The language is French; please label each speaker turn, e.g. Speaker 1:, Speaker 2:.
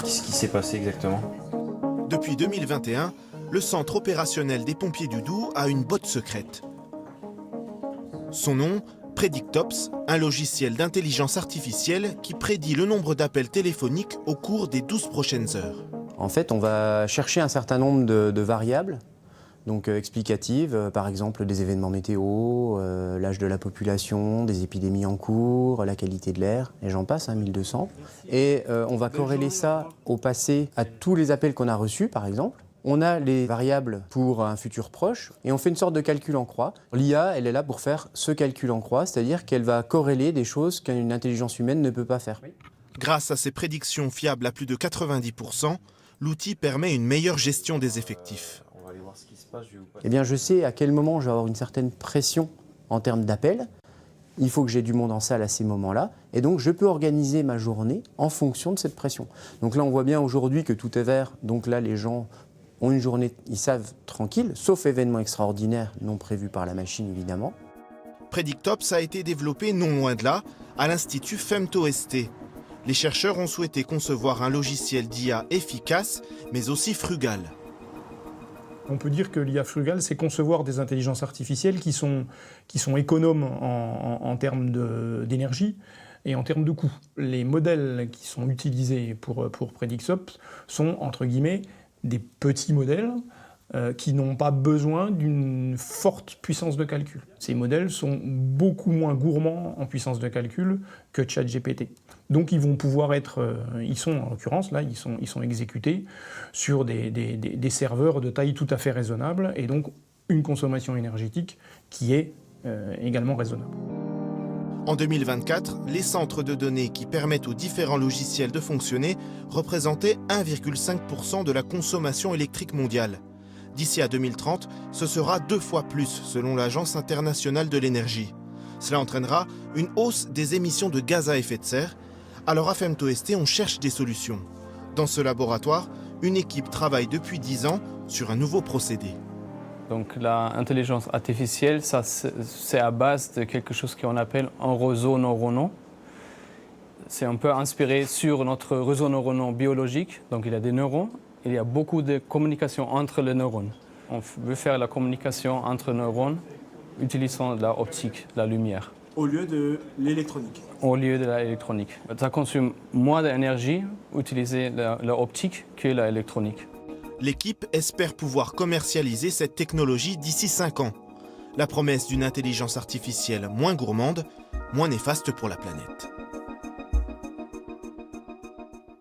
Speaker 1: Qu'est-ce qui s'est passé exactement?
Speaker 2: Depuis 2021, le centre opérationnel des pompiers du Doubs a une botte secrète. Son nom, Predictops, un logiciel d'intelligence artificielle qui prédit le nombre d'appels téléphoniques au cours des 12 prochaines heures.
Speaker 3: En fait, on va chercher un certain nombre de variables donc, explicatives, par exemple des événements météo, l'âge de la population, des épidémies en cours, la qualité de l'air, et j'en passe, 1200. Et on va corréler ça au passé à tous les appels qu'on a reçus, par exemple. On a les variables pour un futur proche et on fait une sorte de calcul en croix. L'IA, elle est là pour faire ce calcul en croix, c'est-à-dire qu'elle va corréler des choses qu'une intelligence humaine ne peut pas faire.
Speaker 2: Grâce à ces prédictions fiables à plus de 90%, l'outil permet une meilleure gestion des effectifs.
Speaker 1: On va aller voir ce qui se passe.
Speaker 3: Eh bien, je sais à quel moment je vais avoir une certaine pression en termes d'appels. Il faut que j'ai du monde en salle à ces moments-là. Et donc, je peux organiser ma journée en fonction de cette pression. Donc là, on voit bien aujourd'hui que tout est vert. Donc là, les gens ont une journée, ils savent, tranquille, sauf événements extraordinaires non prévus par la machine, évidemment.
Speaker 2: Predictops a été développé non loin de là, à l'Institut FemtoST. Les chercheurs ont souhaité concevoir un logiciel d'IA efficace, mais aussi frugal.
Speaker 4: On peut dire que l'IA frugale, c'est concevoir des intelligences artificielles qui sont économes en termes d'énergie et en termes de coût. Les modèles qui sont utilisés pour Predictops sont, entre guillemets, des petits modèles qui n'ont pas besoin d'une forte puissance de calcul. Ces modèles sont beaucoup moins gourmands en puissance de calcul que ChatGPT. Donc ils vont pouvoir être, ils sont en l'occurrence là, ils sont exécutés sur des serveurs de taille tout à fait raisonnable et donc une consommation énergétique qui est également raisonnable.
Speaker 2: En 2024, les centres de données qui permettent aux différents logiciels de fonctionner représentaient 1,5% de la consommation électrique mondiale. D'ici à 2030, ce sera 2 fois plus, selon l'Agence internationale de l'énergie. Cela entraînera une hausse des émissions de gaz à effet de serre. Alors à FemtoST, on cherche des solutions. Dans ce laboratoire, une équipe travaille depuis 10 ans sur un nouveau procédé.
Speaker 5: Donc l'intelligence artificielle, ça, c'est à base de quelque chose qu'on appelle un réseau neuronal. C'est un peu inspiré sur notre réseau neuronal biologique. Donc il y a des neurones, il y a beaucoup de communication entre les neurones. On veut faire la communication entre neurones utilisant la optique, la lumière.
Speaker 6: Au lieu de l'électronique.
Speaker 5: Au lieu de l'électronique. Ça consomme moins d'énergie utiliser la optique que l'électronique.
Speaker 2: L'équipe espère pouvoir commercialiser cette technologie d'ici 5 ans. La promesse d'une intelligence artificielle moins gourmande, moins néfaste pour la planète.